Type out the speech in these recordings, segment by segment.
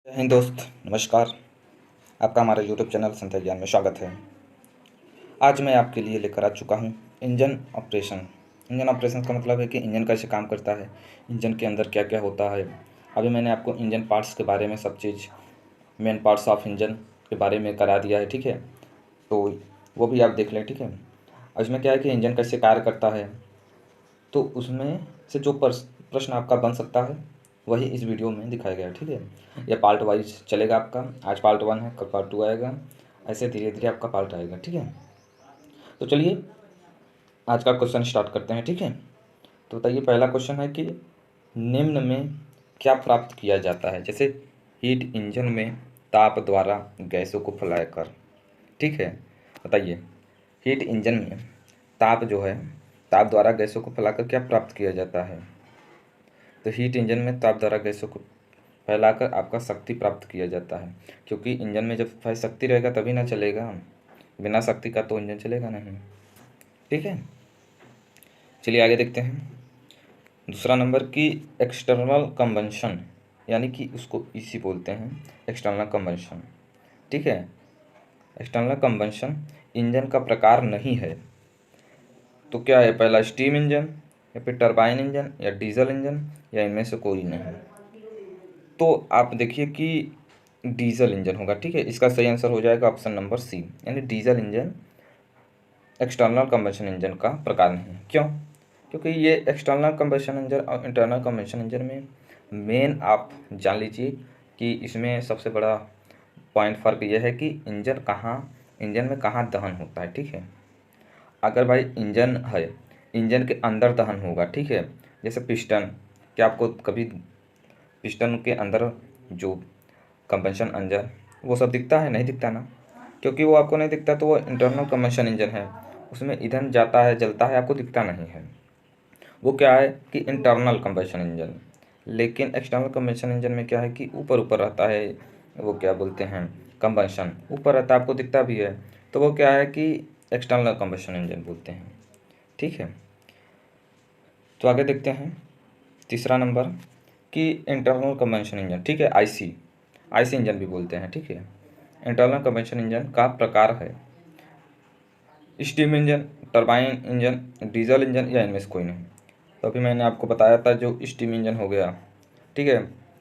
जय हिंद दोस्त, नमस्कार। आपका हमारे यूट्यूब चैनल संध्या ज्ञान में स्वागत है। आज मैं आपके लिए लेकर आ चुका हूँ इंजन ऑपरेशन। इंजन ऑपरेशन का मतलब है कि इंजन कैसे काम करता है, इंजन के अंदर क्या क्या होता है। अभी मैंने आपको इंजन पार्ट्स के बारे में सब चीज़, मेन पार्ट्स ऑफ इंजन के बारे में करा दिया है, ठीक है। तो वो भी आप देख लें, ठीक है। इसमें क्या है कि इंजन कैसे कार्य करता है, तो उसमें से जो प्रश्न आपका बन सकता है वही इस वीडियो में दिखाया गया है, ठीक है। यह पार्ट वाइज चलेगा आपका। आज पार्ट 1 है, कल पार्ट 2 आएगा, ऐसे धीरे धीरे आपका पार्ट आएगा, ठीक है। तो चलिए आज का क्वेश्चन स्टार्ट करते हैं, ठीक है। तो बताइए, पहला क्वेश्चन है कि निम्न में क्या प्राप्त किया जाता है। जैसे हीट इंजन में ताप द्वारा गैसों को फैलाकर, ठीक है। बताइए, हीट इंजन में ताप जो है, ताप द्वारा गैसों को फैलाकर क्या प्राप्त किया जाता है। तो हीट इंजन में ताप द्वारा गैसों को फैलाकर आपका शक्ति प्राप्त किया जाता है, क्योंकि इंजन में जब शक्ति रहेगा तभी ना चलेगा, बिना शक्ति का तो इंजन चलेगा नहीं, ठीक है। चलिए आगे देखते हैं। दूसरा नंबर की एक्सटर्नल कंबंशन, यानी कि उसको इसी बोलते हैं, एक्सटर्नल कंबंशन, ठीक है। एक्सटर्नल कंबंशन इंजन का प्रकार नहीं है। तो क्या है, पहला स्टीम इंजन या फिर टरबाइन इंजन या डीजल इंजन या इनमें से कोई नहीं। तो आप देखिए कि डीजल इंजन होगा, ठीक है। इसका सही आंसर हो जाएगा ऑप्शन नंबर सी, यानी diesel engine external combustion engine का प्रकार नहीं है। क्यों? क्योंकि ये एक्सटर्नल कंबशन इंजन और इंटरनल कंबशन इंजन में मेन आप जान लीजिए कि इसमें सबसे बड़ा पॉइंट फ़र्क यह है कि इंजन में कहाँ दहन होता है, ठीक है। अगर भाई इंजन है, इंजन के अंदर दहन होगा, ठीक है। जैसे पिस्टन, क्या आपको कभी पिस्टन के अंदर जो कंबंशन इंजन वो सब दिखता है? नहीं दिखता ना, क्योंकि वो आपको नहीं दिखता, तो वो इंटरनल कंबंशन इंजन है, उसमें ईंधन जाता है, जलता है, आपको दिखता नहीं है। वो क्या है कि इंटरनल कंबंशन इंजन। लेकिन एक्सटर्नल कंबंशन इंजन में क्या है कि ऊपर ऊपर रहता है, वो क्या बोलते हैं, कंबंशन ऊपर रहता है, आपको दिखता भी है, तो वो क्या है कि एक्सटर्नल कंबंशन इंजन बोलते हैं, ठीक है। तो आगे देखते हैं तीसरा नंबर कि इंटरनल कंबंशन इंजन, ठीक है, आईसी इंजन भी बोलते हैं, ठीक है। इंटरनल कंबंशन इंजन का प्रकार है steam engine, turbine engine, diesel engine या इनमें से कोई नहीं। तो अभी मैंने आपको बताया था, जो स्टीम इंजन हो गया, ठीक है,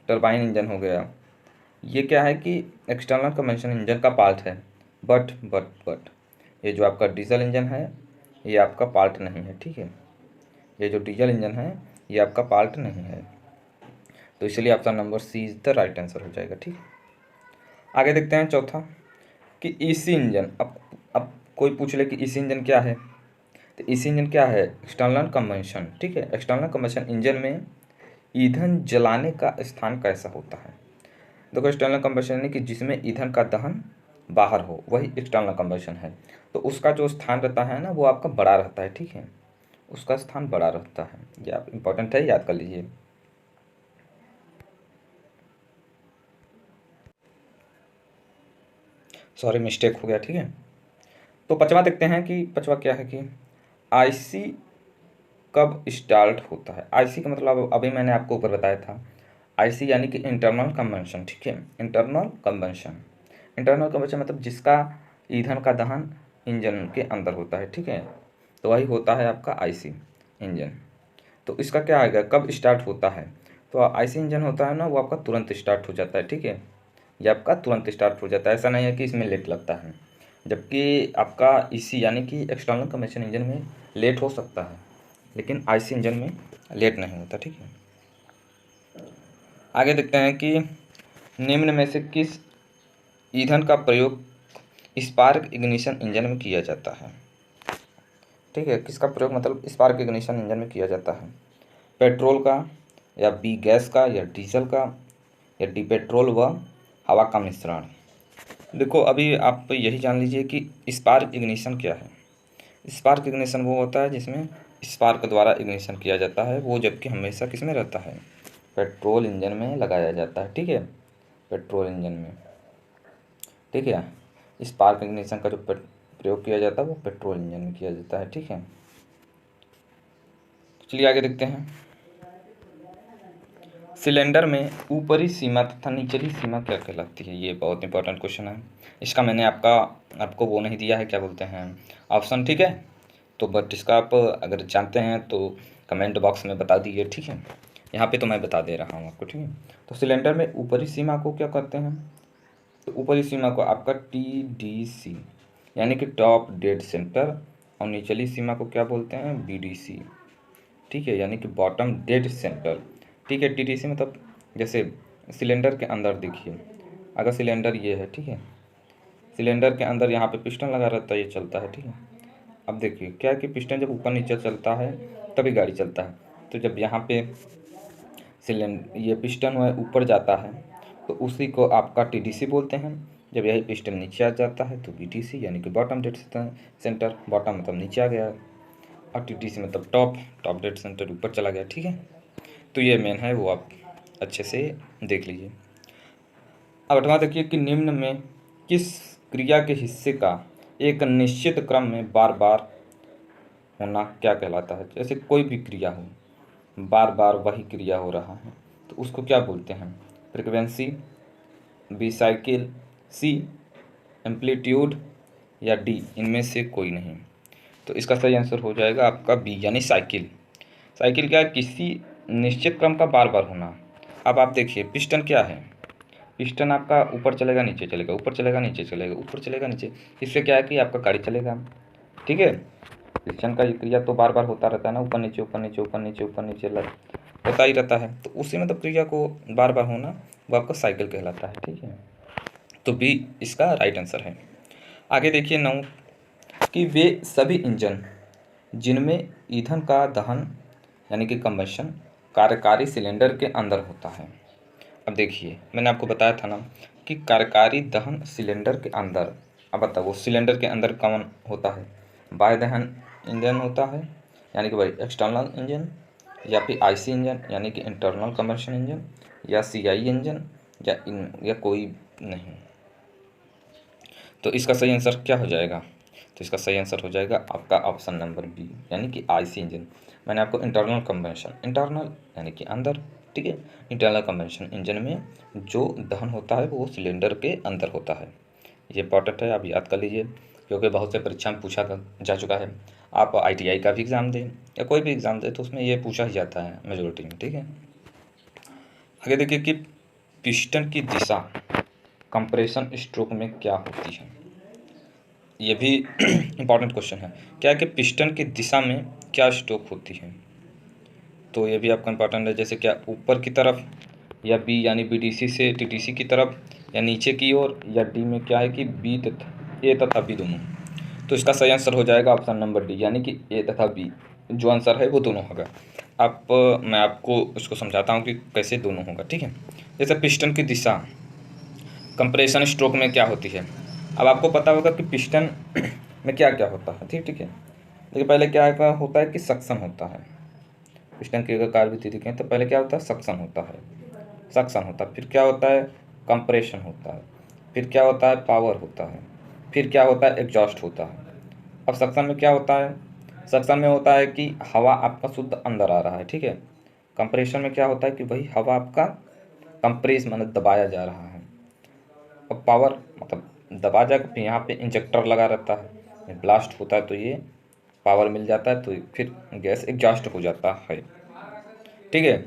टरबाइन इंजन हो गया, ये क्या है कि एक्सटर्नल कंबंशन इंजन का पार्ट है। बट ये जो आपका डीजल इंजन है, ये आपका पार्ट नहीं है, ठीक है। ये जो डीजल इंजन है ये आपका पार्ट नहीं है, तो इसलिए option number C is the right answer हो जाएगा, ठीक। आगे देखते हैं चौथा कि ईसी इंजन। अब कोई पूछ ले कि ईसी इंजन क्या है, तो ईसी इंजन क्या है, एक्सटर्नल कंबंशन, ठीक है। एक्सटर्नल कंबंशन इंजन में ईंधन जलाने का स्थान कैसा होता है। देखो, एक्सटर्नल कंबंशन यानी कि जिसमें ईंधन का दहन बाहर हो, वही एक्सटर्नल कंबंशन है। तो उसका जो स्थान रहता है ना, वो आपका बड़ा रहता है, ठीक है, उसका स्थान बड़ा रहता है। ये आप इंपॉर्टेंट है, याद कर लीजिए। सॉरी, मिस्टेक हो गया, ठीक है। तो पांचवा देखते हैं कि पांचवा क्या है कि आईसी कब स्टार्ट होता है। आईसी का मतलब अभी मैंने आपको ऊपर बताया था, आईसी यानी कि इंटरनल कंबंशन, ठीक है। इंटरनल कंबंशन मतलब जिसका ईंधन का दहन इंजन के अंदर होता है, ठीक है, तो वही होता है आपका आईसी इंजन। तो इसका क्या आएगा, कब स्टार्ट होता है। तो आईसी इंजन होता है ना, वो आपका तुरंत स्टार्ट हो जाता है, ठीक है। ये आपका तुरंत स्टार्ट हो जाता है, ऐसा नहीं है कि इसमें लेट लगता है। जबकि आपका ईसी यानी कि एक्सटर्नल कंबंशन इंजन में लेट हो सकता है, लेकिन आईसी इंजन में लेट नहीं होता, ठीक है। आगे देखते हैं कि निम्न में से किस ईंधन का प्रयोग स्पार्क इग्निशन इंजन में किया जाता है, ठीक है। किसका प्रयोग मतलब स्पार्क इग्निशन इंजन में किया जाता है, पेट्रोल का या बी गैस का या डीजल का या डी पेट्रोल व हवा का मिश्रण। देखो, अभी आप यही जान लीजिए कि स्पार्क इग्निशन क्या है। स्पार्क इग्निशन वो होता है जिसमें स्पार्क द्वारा इग्निशन किया जाता है, वो जबकि हमेशा किस में रहता है, पेट्रोल इंजन में लगाया जाता है, ठीक है, पेट्रोल इंजन में, ठीक है। स्पार्क इग्निशन का जो प्रयोग किया जाता है वो पेट्रोल इंजन में किया जाता है, ठीक है। चलिए आगे देखते हैं। सिलेंडर में ऊपरी सीमा तथा निचली सीमा क्या कहलाती है? ये बहुत इंपॉर्टेंट क्वेश्चन है। इसका मैंने आपको वो नहीं दिया है, क्या बोलते हैं, ऑप्शन, ठीक है। तो बट इसका आप अगर जानते हैं तो कमेंट बॉक्स में बता दीजिए, ठीक है। यहाँ पे तो मैं बता दे रहा हूँ आपको, ठीक है। तो सिलेंडर में ऊपरी सीमा को क्या कहते हैं? तो ऊपरी सीमा को आपका TDC यानी कि टॉप डेड सेंटर, और निचली सीमा को क्या बोलते हैं? BDC, ठीक है, यानी कि बॉटम डेड सेंटर, ठीक है। TDC मतलब जैसे सिलेंडर के अंदर देखिए, अगर सिलेंडर ये है, ठीक है, सिलेंडर के अंदर यहाँ पे पिस्टन लगा रहता है, ये चलता है, ठीक है। अब देखिए क्या है कि पिस्टन जब ऊपर नीचे चलता है तभी गाड़ी चलता है। तो जब यहाँ पे ये पिस्टन है ऊपर जाता है तो उसी को आपका TDC बोलते हैं। जब यही पिस्टन नीचे आ जाता है तो BDC यानी कि बॉटम डेड सेंटर, बॉटम मतलब नीचे आ गया, और TDC मतलब टॉप डेड सेंटर ऊपर चला गया, ठीक है। तो ये मेन है, वो आप अच्छे से देख लीजिए। अब 8वां देखिए कि निम्न में किस क्रिया के हिस्से का एक निश्चित क्रम में बार बार होना क्या कहलाता है? जैसे कोई भी क्रिया हो, बार बार वही क्रिया हो रहा है तो उसको क्या बोलते हैं? Frequency, B cycle, C amplitude, या D इनमें से कोई नहीं। तो इसका सही आंसर हो जाएगा आपका B यानी साइकिल। साइकिल क्या है? किसी निश्चित क्रम का बार बार होना। अब आप देखिए पिस्टन क्या है? पिस्टन आपका ऊपर चलेगा नीचे चलेगा, ऊपर चलेगा नीचे चलेगा, ऊपर चलेगा नीचे। इससे क्या है कि आपका गाड़ी चलेगा, ठीक है। पिस्टन का क्रिया तो बार बार होता रहता है ना, ऊपर नीचे ऊपर नीचे ऊपर नीचे ऊपर नीचे होता ही रहता है। तो उसी मतलब क्रिया को बार बार होना वो आपका साइकिल कहलाता है, ठीक है। तो B इसका राइट आंसर है। आगे देखिए 9 कि वे सभी इंजन जिनमें ईंधन का दहन यानी कि कंबशन कार्यकारी सिलेंडर के अंदर होता है। अब देखिए मैंने आपको बताया था ना कि कार्यकारी दहन सिलेंडर के अंदर। अब बताओ वो सिलेंडर के अंदर कौन होता है? बाह्य दहन इंजन होता है यानी कि भाई एक्सटर्नल इंजन, या फिर IC इंजन यानी कि इंटरनल कंबशन इंजन, या CI इंजन, या कोई नहीं। तो इसका सही आंसर क्या हो जाएगा? तो इसका सही आंसर हो जाएगा आपका ऑप्शन नंबर B यानी कि IC इंजन। मैंने आपको इंटरनल कंबशन, इंटरनल यानी कि अंदर, ठीक है, इंटरनल कंबशन इंजन में जो दहन होता है वो सिलेंडर के अंदर होता है। ये इंपॉर्टेंट है, आप याद कर लीजिए, क्योंकि बहुत से परीक्षा में पूछा जा चुका है। आप ITI का भी एग्ज़ाम दें या कोई भी एग्ज़ाम दें तो उसमें ये पूछा ही जाता है मेजोरिटी में, ठीक है। आगे देखिए कि पिस्टन की दिशा कंप्रेशन स्ट्रोक में क्या होती है? ये भी इम्पॉर्टेंट क्वेश्चन है। क्या है कि पिस्टन की दिशा में क्या स्ट्रोक होती है? तो ये भी आपका इम्पॉर्टेंट है। जैसे क्या ऊपर की तरफ, या B यानी BDC से TDC की तरफ, या नीचे की ओर, या D में क्या है कि A तथा B दोनों। तो इसका सही आंसर हो जाएगा ऑप्शन नंबर D यानी कि A तथा B जो आंसर है वो दोनों होगा। मैं आपको इसको समझाता हूँ कि कैसे दोनों होगा, ठीक है। जैसे पिस्टन की दिशा कंप्रेशन स्ट्रोक में क्या होती है? अब आपको पता होगा कि पिस्टन में क्या क्या होता है, ठीक है। देखिए पहले क्या होता है कि सक्शन होता है। पिस्टन की अगर कार्यविधि देखें तो पहले क्या होता है? सक्शन होता है, सक्शन होता है। फिर क्या होता है? कंप्रेशन होता है। फिर क्या होता है? पावर होता है। फिर क्या होता है? एग्जॉस्ट होता है। अब सक्शन में क्या होता है? सक्शन में होता है कि हवा आपका शुद्ध अंदर आ रहा है, ठीक है। कंप्रेशन में क्या होता है कि वही हवा आपका कंप्रेस मतलब दबाया जा रहा है। अब पावर मतलब दबा जाकर फिर यहाँ पे इंजेक्टर लगा रहता है, ब्लास्ट होता है तो ये पावर मिल जाता है, तो फिर गैस एग्जॉस्ट हो जाता है, ठीक है।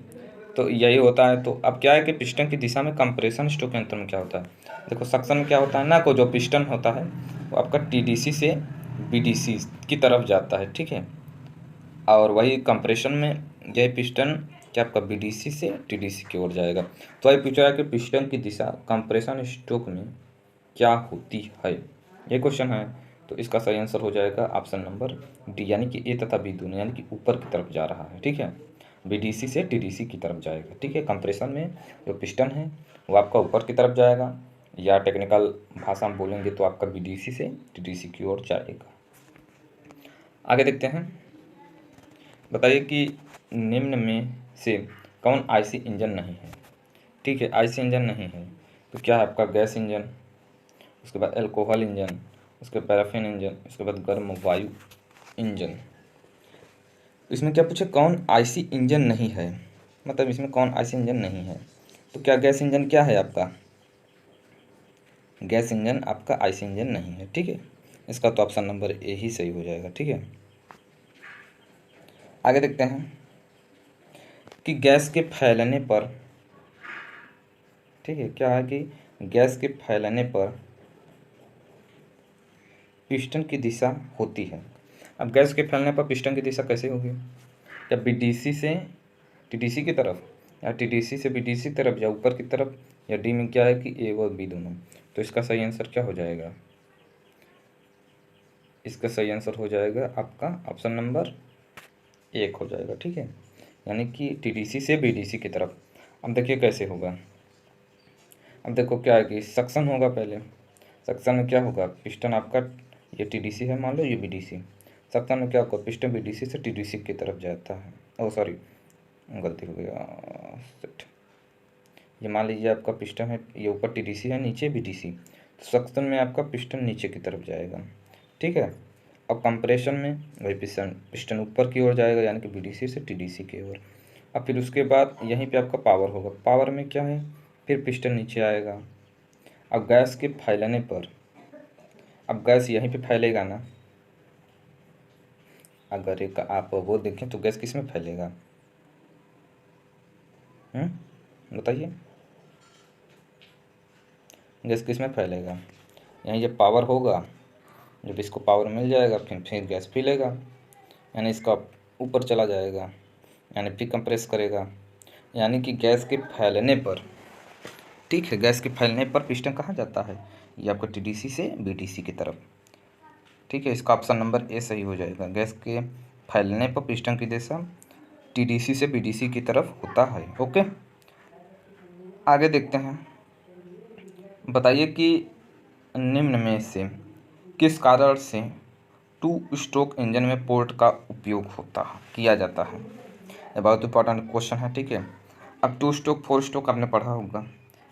तो यही होता है। तो अब क्या है कि पिस्टन की दिशा में कंप्रेशन स्ट्रोक के अंतर में क्या होता है? देखो सक्शन में क्या होता है ना, को जो पिस्टन होता है वो आपका TDC से BDC की तरफ जाता है, ठीक है। और वही कंप्रेशन में यही पिस्टन क्या आपका BDC से TDC की ओर जाएगा। तो वही पूछा है कि पिस्टन की दिशा कंप्रेशन स्ट्रोक में क्या होती है, ये क्वेश्चन है। तो इसका सही आंसर हो जाएगा ऑप्शन नंबर D यानी कि A तथा B दोनों यानी कि ऊपर की तरफ जा रहा है, ठीक है। BDC से TDC की तरफ जाएगा, ठीक है। कंप्रेशन में जो पिस्टन है वो आपका ऊपर की तरफ जाएगा, या टेक्निकल भाषा में बोलेंगे तो आपका BDC से TDC की ओर जाएगा। आगे देखते हैं। बताइए कि निम्न में से कौन IC इंजन नहीं है? ठीक है, IC इंजन नहीं है तो क्या है आपका? गैस इंजन, उसके बाद एल्कोहल इंजन, उसके पैराफिन इंजन, उसके बाद गर्म वायु इंजन। इसमें क्या पूछे? कौन IC इंजन नहीं है? मतलब इसमें कौन आईसी इंजन नहीं है। तो क्या गैस इंजन क्या है आपका? गैस इंजन आपका आईसी इंजन नहीं है, ठीक है। इसका तो ऑप्शन नंबर ए ही सही हो जाएगा, ठीक है। आगे देखते हैं कि गैस के फैलने पर, ठीक है, क्या है कि गैस के फैलने पर पिस्टन की दिशा होती है। अब गैस के फैलने पर पिस्टन की दिशा कैसे होगी? या बीडीसी से टीडीसी की तरफ, या टीडीसी से बीडीसी तरफ, या ऊपर की तरफ, या डी में क्या है कि ए और बी दोनों। तो इसका सही आंसर क्या हो जाएगा? इसका सही आंसर हो जाएगा आपका ऑप्शन नंबर 1 हो जाएगा, ठीक है। यानी कि टीडीसी से बीडीसी की तरफ। अब देखिए कैसे होगा। अब देखो क्या है कि सक्शन होगा पहले। सक्शन में क्या होगा? पिस्टन आपका, ये टीडीसी है मान लो, ये बीडीसी। सक्शन में क्या होगा? पिस्टन बीडीसी से टीडीसी की तरफ जाता है। ओह सॉरी, गलती हो गया, शिट। ये मान लीजिए आपका पिस्टन है, ये ऊपर टीडीसी है, नीचे बीडीसी। तो सक्शन में आपका पिस्टन नीचे की तरफ जाएगा, ठीक है। अब कंप्रेशन में वही पिस्टन पिस्टन ऊपर की ओर जाएगा, यानी कि बीडीसी से टीडीसी की ओर। अब फिर उसके बाद यहीं पे आपका पावर होगा। पावर में क्या है? फिर पिस्टन नीचे आएगा। अब गैस के फैलने पर, अब गैस यहीं पे फैलेगा ना। अगर एक आप वो देखें तो गैस किस में फैलेगा? बताइए, गैस किस में फैलेगा? यहीं जब पावर होगा, जब इसको पावर मिल जाएगा फिर गैस फैलेगा, यानी इसका ऊपर चला जाएगा, यानी फिर कंप्रेस करेगा। यानी कि गैस के फैलने पर, ठीक है, गैस के फैलने पर पिस्टन कहाँ जाता है? ये आपका टीडीसी से बीडीसी की तरफ, ठीक है। इसका ऑप्शन नंबर ए सही हो जाएगा। गैस के फैलने पर पिस्टन की दिशा टीडीसी से बीडीसी की तरफ होता है, ओके। आगे देखते हैं। बताइए कि निम्न में से किस कारण से टू स्ट्रोक इंजन में पोर्ट का उपयोग होता है, किया जाता है? ये बहुत इंपॉर्टेंट क्वेश्चन है, ठीक है। अब 2 स्ट्रोक 4 स्ट्रोक आपने पढ़ा होगा।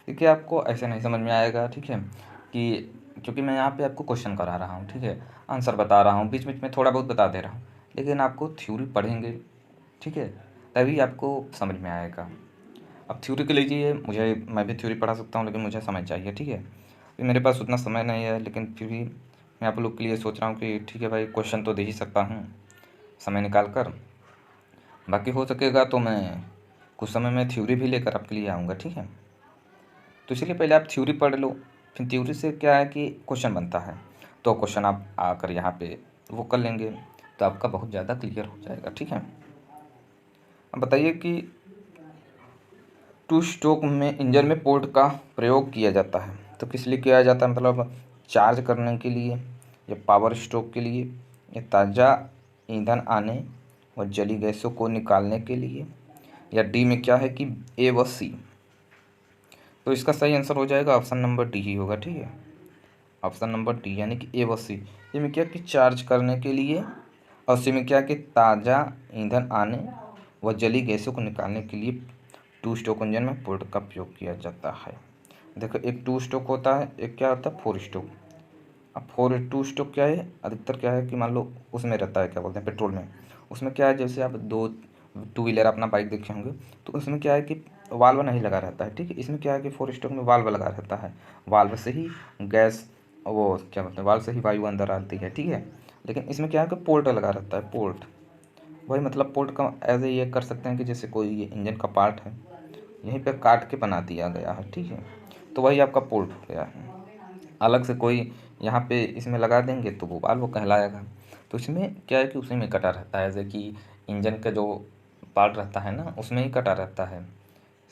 देखिए आपको ऐसे नहीं समझ में आएगा, ठीक है, कि क्योंकि मैं यहाँ पे आपको क्वेश्चन करा रहा हूँ, ठीक है, आंसर बता रहा हूँ, बीच बीच में थोड़ा बहुत बता दे रहा हूँ, लेकिन आपको थ्योरी पढ़ेंगे, ठीक है, तभी आपको समझ में आएगा। अब थ्योरी के लीजिए, मैं भी थ्योरी पढ़ा सकता हूँ, लेकिन मुझे समझ चाहिए, ठीक है। मेरे पास उतना समय नहीं है, लेकिन फिर भी मैं आप लोग के लिए सोच रहा हूँ कि ठीक है भाई, क्वेश्चन तो दे ही सकता हूँ समय निकाल कर। बाकी हो सकेगा तो मैं कुछ समय में थ्योरी भी लेकर आपके लिए आऊँगा, ठीक है। तो इसलिए पहले आप थ्योरी पढ़ लो, फिर थ्योरी से क्या है कि क्वेश्चन बनता है, तो क्वेश्चन आप आकर यहाँ पे वो कर लेंगे, तो आपका बहुत ज़्यादा क्लियर हो जाएगा, ठीक है। अब बताइए कि टू स्ट्रोक में इंजन में पोर्ट का प्रयोग किया जाता है, तो किस लिए किया जाता है? मतलब चार्ज करने के लिए, या पावर स्ट्रोक के लिए, या ताज़ा ईंधन आने और जली गैसों को निकालने के लिए, या डी में क्या है कि ए व सी। तो इसका सही आंसर हो जाएगा ऑप्शन नंबर डी ही होगा, ठीक है। ऑप्शन नंबर डी यानी कि ए व सी। ये में क्या कि चार्ज करने के लिए, और सी में क्या कि ताज़ा ईंधन आने व जली गैसों को निकालने के लिए टू स्ट्रोक इंजन में पोर्ट का उपयोग किया जाता है। देखो, एक 2 स्ट्रोक होता है, एक क्या होता है 4 स्ट्रोक। अब 2 स्ट्रोक क्या है, अधिकतर क्या है कि मान लो उसमें रहता है, क्या बोलते हैं, पेट्रोल में। उसमें क्या है, जैसे आप 2 व्हीलर अपना बाइक देखे होंगे, तो उसमें क्या है कि वाल्व नहीं लगा रहता है, ठीक है। इसमें क्या है कि 4 स्ट्रोक में वाल्व लगा रहता है, वाल्व से ही गैस, वो क्या बोलते हैं, वाल्व से ही वायु अंदर आती है, ठीक है। लेकिन इसमें क्या है कि पोर्ट लगा रहता है, पोर्ट। वही मतलब पोर्ट का एज ए ये कर सकते हैं कि जैसे कोई ये इंजन का पार्ट है, यहीं पे काट के बना दिया गया है, ठीक है। तो वही आपका पोर्ट हो गया है। अलग से कोई यहाँ पे इसमें लगा देंगे तो वो वाल्व कहलाएगा। तो इसमें क्या है कि उसी में कटा रहता है, जैसे कि इंजन का जो पार्ट रहता है ना, उसमें ही कटा रहता है,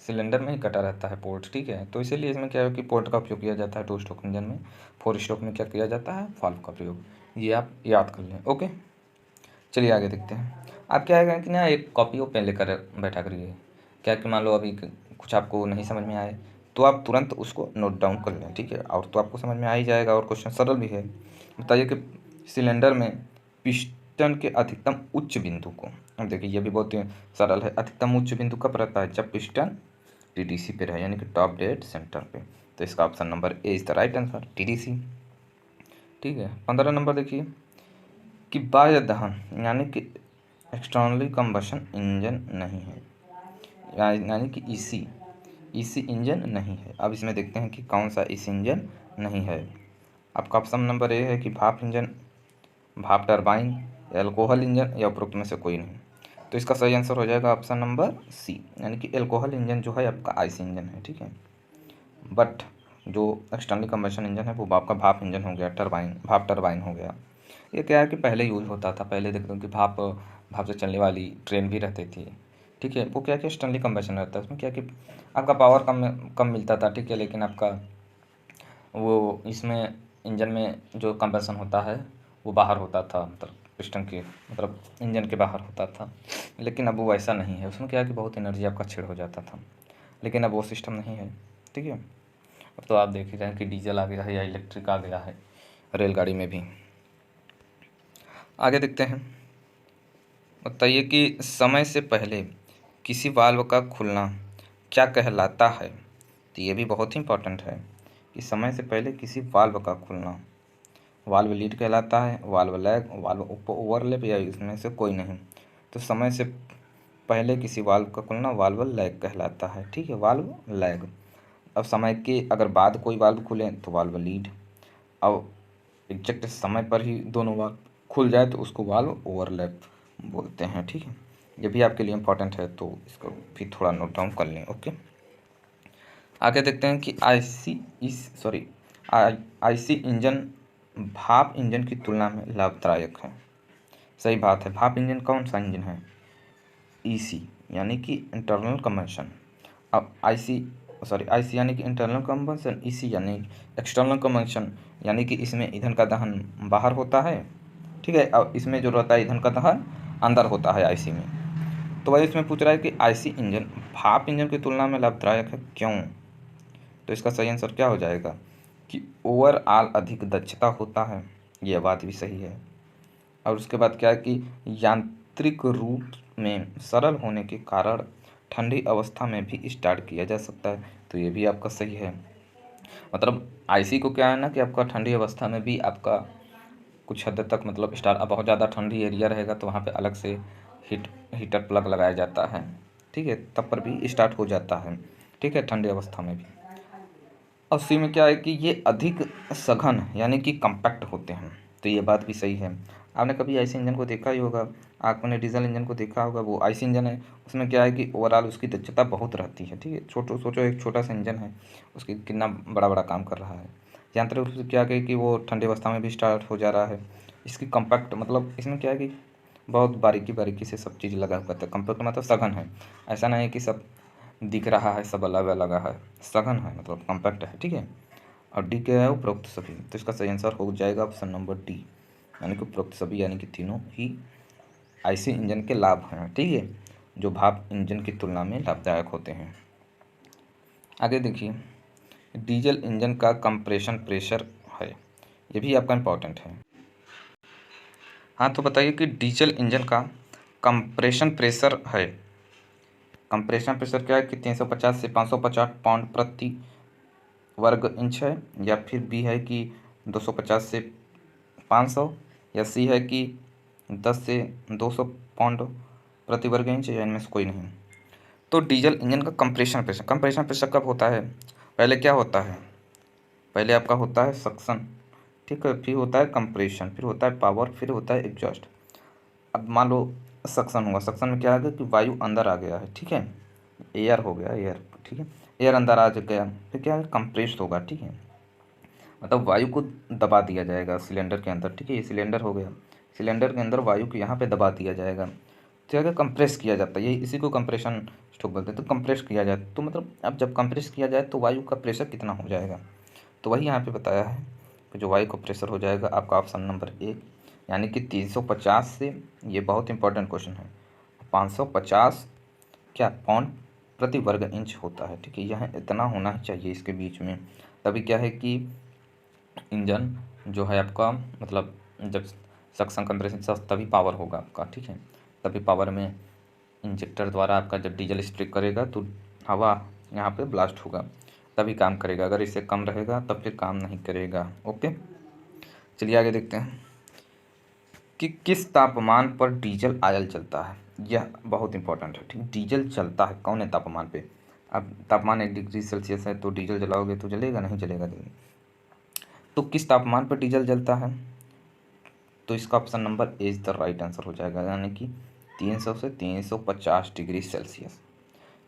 सिलेंडर में ही कटा रहता है पोर्ट, ठीक है। तो इसीलिए इसमें क्या है कि पोर्ट का उपयोग किया जाता है 2 स्ट्रोक इंजन में। 4 स्ट्रोक में क्या किया जाता है, वाल्व का प्रयोग। ये आप याद कर लें, ओके। चलिए आगे देखते हैं। आप क्या है कि ना, एक कॉपी और पेन लेकर बैठा करिए। क्या कि मान लो अभी कुछ आपको नहीं समझ में आए, तो आप तुरंत उसको नोट डाउन कर लें, ठीक है, और तो आपको समझ में आ ही जाएगा, और क्वेश्चन सरल भी है। बताइए कि सिलेंडर में पिस्टन के अधिकतम उच्च बिंदु को, अब देखिए ये भी बहुत सरल है। अधिकतम उच्च बिंदु कब रहता है? जब पिस्टन टीडीसी पे रहे, यानी कि टॉप डेड सेंटर पे। तो इसका option number A is the right answer, TDC, ठीक है। 15 नंबर देखिए कि बाह्य दहन यानी कि एक्सटर्नली कंबशन इंजन नहीं है। यानी कि ईसी इंजन नहीं है। अब इसमें देखते हैं कि कौन सा ईसी इंजन नहीं है। आपका ऑप्शन नंबर ए है कि भाप इंजन, भाप टरबाइन, एल्कोहल इंजन या उपरोक्त में से कोई नहीं। तो इसका सही आंसर हो जाएगा ऑप्शन नंबर सी, यानी कि एल्कोहल इंजन जो है आपका आईसी इंजन है, ठीक है। बट जो एक्सटर्नल कंबशन इंजन है वो आपका भाप इंजन हो गया, भाप टरबाइन हो गया। ये क्या है कि पहले यूज होता था, पहले देखते हो कि भाप से चलने वाली ट्रेन भी रहती थी, ठीक है। वो क्या कि एक्सटर्नली कंबशन रहता है, उसमें क्या कि आपका पावर कम कम मिलता था, ठीक है, लेकिन आपका वो इसमें इंजन में जो कंबशन होता है वो बाहर होता था, मतलब पिस्टन के, मतलब इंजन के बाहर होता था। लेकिन अब वो ऐसा नहीं है, उसमें क्या है कि बहुत एनर्जी आपका छेड़ हो जाता था, लेकिन अब वो सिस्टम नहीं है, ठीक है। अब तो आप देख ही रहे हैं कि डीजल आ गया है या इलेक्ट्रिक आ गया है रेलगाड़ी में भी। आगे देखते हैं। बताइए कि समय से पहले किसी वाल्व का खुलना क्या कहलाता है। तो ये भी बहुत ही इंपॉर्टेंट है कि समय से पहले किसी वाल्व का खुलना, वाल्व लीड कहलाता है, वाल्व लैग, वाल्व ओवरलैप या इसमें से कोई नहीं। तो समय से पहले किसी वाल्व का खुलना वाल्व लैग कहलाता है, ठीक है, वाल्व लैग। अब समय के अगर बाद कोई वाल्व खुले तो वाल्व लीड। अब एग्जैक्ट समय पर ही दोनों वाल्व खुल जाए तो उसको वाल्व ओवरलैप बोलते हैं, ठीक है। ये भी आपके लिए इम्पोर्टेंट है, तो इसको भी थोड़ा नोट डाउन कर लें, ओके। आगे देखते हैं कि आईसी इंजन भाप इंजन की तुलना में लाभदायक है। सही बात है। भाप इंजन कौन सा इंजन है? ईसी यानी कि इंटरनल कंबशन। अब आईसी यानी कि इंटरनल कंबशन, ईसी यानी एक्सटर्नल कंबशन, यानी कि इसमें ईंधन का दहन बाहर होता है, ठीक है। अब इसमें जो रहता है ईंधन का दहन अंदर होता है आईसी में। तो वही इसमें पूछ रहा है कि आईसी इंजन भाप इंजन की तुलना में लाभदायक है, क्यों? तो इसका सही आंसर क्या हो जाएगा कि ओवरऑल अधिक दक्षता होता है, यह बात भी सही है। और उसके बाद क्या है कि यांत्रिक रूप में सरल होने के कारण ठंडी अवस्था में भी स्टार्ट किया जा सकता है, तो ये भी आपका सही है। मतलब आईसी को क्या है ना कि आपका ठंडी अवस्था में भी आपका कुछ हद तक मतलब स्टार्ट, अब बहुत ज़्यादा ठंडी एरिया रहेगा तो वहाँ पे अलग से हीटर प्लग लगाया जाता है, ठीक है, तब पर भी स्टार्ट हो जाता है, ठीक है, ठंडी अवस्था में भी। और सी में क्या है कि ये अधिक सघन यानी कि कम्पैक्ट होते हैं, तो ये बात भी सही है। आपने कभी आईसी इंजन को देखा ही होगा, आपने डीजल इंजन को देखा होगा, वो आईसी इंजन है, उसमें क्या है कि ओवरऑल उसकी दक्षता बहुत रहती है, ठीक है। सोचो एक छोटा सा इंजन है, उसकी कितना बड़ा बड़ा काम कर रहा है। यांत्रिक रूप से क्या है कि वो ठंडी अवस्था में भी स्टार्ट हो जा रहा है। इसकी कम्पैक्ट मतलब इसमें क्या है कि बहुत बारीकी बारीकी से सब चीज़ लगा हुआ था। कम्पैक्ट मतलब सघन है, ऐसा नहीं है कि सब दिख रहा है, सब अलग अलग है, सघन है, मतलब कॉम्पैक्ट है, ठीक है। और डी क्या है? उपरोक्त सभी। तो इसका सही आंसर हो जाएगा ऑप्शन नंबर डी, यानी कि उपरोक्त सभी, यानी कि तीनों ही आईसी इंजन के लाभ हैं, ठीक है, जो भाप इंजन की तुलना में लाभदायक होते हैं। आगे देखिए, डीजल इंजन का कंप्रेशन प्रेशर है, ये भी आपका इम्पोर्टेंट है। हाँ, तो बताइए कि डीजल इंजन का कंप्रेशन प्रेशर है। कंप्रेशन प्रेशर क्या है कि 350 से 550 पाउंड प्रति वर्ग इंच है, या फिर बी है कि 250 से 500, या सी है कि 10 से 200 पाउंड प्रति वर्ग इंच, या इनमें से कोई नहीं। तो डीजल इंजन का कंप्रेशन प्रेशर कब होता है? पहले क्या होता है? पहले आपका होता है सक्शन, ठीक है, फिर होता है कंप्रेशन, फिर होता है पावर, फिर होता है एग्जॉस्ट। अब मान लो सक्शन हुआ, सक्शन में क्या आ गया कि वायु अंदर आ गया है, ठीक है, एयर हो गया, एयर, ठीक है, एयर अंदर आ गया, फिर क्या है, कंप्रेस्ड होगा, ठीक है, मतलब वायु को दबा दिया जाएगा सिलेंडर के अंदर, ठीक है, ये सिलेंडर हो गया, सिलेंडर के अंदर वायु को यहाँ पे दबा दिया जाएगा, तो क्या कंप्रेस किया जाता है, यही इसी को कंप्रेशन स्ट्रोक बोलते हैं। तो कंप्रेस किया जाए तो मतलब अब जब कंप्रेस किया जाए तो वायु का प्रेशर कितना हो जाएगा, तो वही यहाँ पे बताया है कि जो वायु का प्रेशर हो जाएगा आपका ऑप्शन नंबर ए, यानी कि 350 से, ये बहुत इंपॉर्टेंट क्वेश्चन है, 550 क्या पाउंड प्रति वर्ग इंच होता है, ठीक है, यह इतना होना ही चाहिए इसके बीच में, तभी क्या है कि इंजन जो है आपका मतलब जब सक्शन कंप्रेशन तभी पावर होगा आपका, ठीक है, तभी पावर में इंजेक्टर द्वारा आपका जब डीजल स्प्रे करेगा तो हवा यहाँ पे ब्लास्ट होगा, तभी काम करेगा, अगर इससे कम रहेगा तब फिर काम नहीं करेगा, ओके। चलिए आगे देखते हैं। कि किस तापमान पर डीजल ऑयल चलता है। यह बहुत इंपॉर्टेंट है, ठीक। डीजल चलता है कौन है तापमान पे। अब तापमान 1 डिग्री सेल्सियस है तो डीजल जलाओगे तो जलेगा, नहीं जलेगा। तो किस तापमान पर डीजल जलता है, तो इसका option number A is the right answer हो जाएगा, यानी कि 300 से 350 डिग्री सेल्सियस।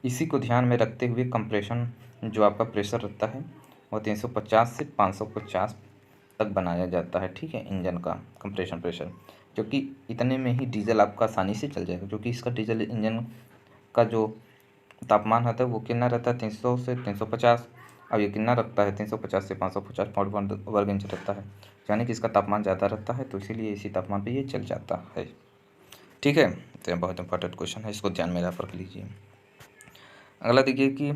इसी को ध्यान में रखते हुए कंप्रेशन जो आपका प्रेशर रहता है वो 350 से 550 तक बनाया जाता है, ठीक है। इंजन का कंप्रेशन प्रेशर, क्योंकि इतने में ही डीजल आपका आसानी से चल जाएगा, क्योंकि इसका डीजल इंजन का जो तापमान रहता है वो कितना रहता है 300 से 350। अब ये कितना रखता है 350 से 550 पॉइंट वर्ग इंच रहता है, यानी कि इसका तापमान ज़्यादा रहता है, तो इसीलिए इसी तापमान पे ये चल जाता है, ठीक है। तो ये बहुत इंपॉर्टेंट क्वेश्चन है, इसको ध्यान में रख लीजिए। अगला देखिए कि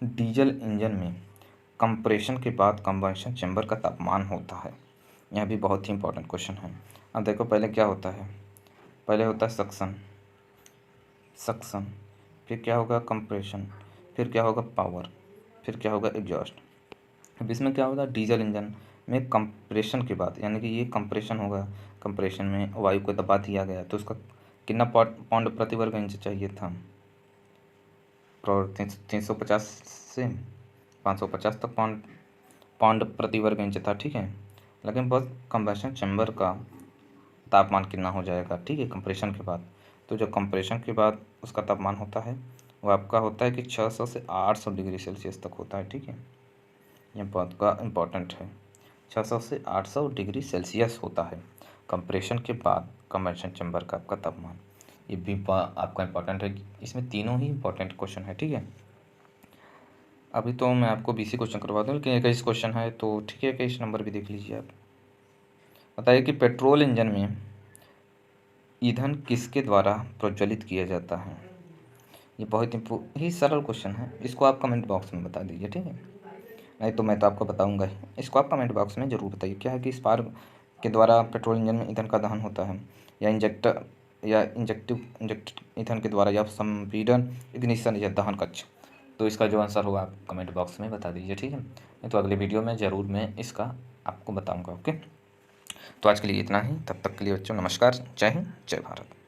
डीजल इंजन में कंप्रेशन के बाद कंबंशन चैम्बर का तापमान होता है। यह भी बहुत ही इंपॉर्टेंट क्वेश्चन है। अब देखो पहले क्या होता है, पहले होता है सक्शन, फिर क्या होगा कंप्रेशन, फिर क्या होगा पावर, फिर क्या होगा एग्जॉस्ट। अब इसमें क्या होगा डीजल इंजन में कंप्रेशन के बाद, यानी कि ये कंप्रेशन होगा, कंप्रेशन में वायु को दबा दिया गया तो उसका कितना पाउंड प्रति वर्ग इंच चाहिए था, 350 से 550 तक पाउंड प्रति वर्ग इंच था, ठीक है। लेकिन बस कंबशन चैम्बर का तापमान कितना हो जाएगा, ठीक है, कंप्रेशन के बाद। तो जो कंप्रेशन के बाद उसका तापमान होता है वो आपका होता है कि 600 से 800 डिग्री सेल्सियस तक होता है, ठीक है। यह बहुत का इम्पोर्टेंट है, 600 से 800 डिग्री सेल्सियस होता है कंप्रेशन के बाद कंबशन चैम्बर का आपका तापमान। ये भी आपका इम्पोर्टेंट है, इसमें तीनों ही इम्पोर्टेंट क्वेश्चन है, ठीक है। अभी तो मैं आपको 20 क्वेश्चन करवा दूँ, लेकिन 21 क्वेश्चन है तो ठीक है, 21 नंबर भी देख लीजिए आप। बताइए कि पेट्रोल इंजन में ईंधन किसके द्वारा प्रज्वलित किया जाता है। ये बहुत ही सरल क्वेश्चन है, इसको आप कमेंट बॉक्स में बता दीजिए, ठीक है। नहीं तो मैं तो आपको बताऊंगा ही, इसको आप कमेंट बॉक्स में ज़रूर बताइए। क्या है कि स्पार्क के द्वारा पेट्रोल इंजन में ईंधन का दहन होता है, या इंजेक्ट ईंधन के द्वारा, या संपीड़न इग्निशन या दहन कक्ष। तो इसका जो आंसर होगा आप कमेंट बॉक्स में बता दीजिए, ठीक है। नहीं तो अगले वीडियो में ज़रूर मैं इसका आपको बताऊँगा, ओके। तो आज के लिए इतना ही, तब तक के लिए बच्चों नमस्कार, जय हिंद, जय भारत।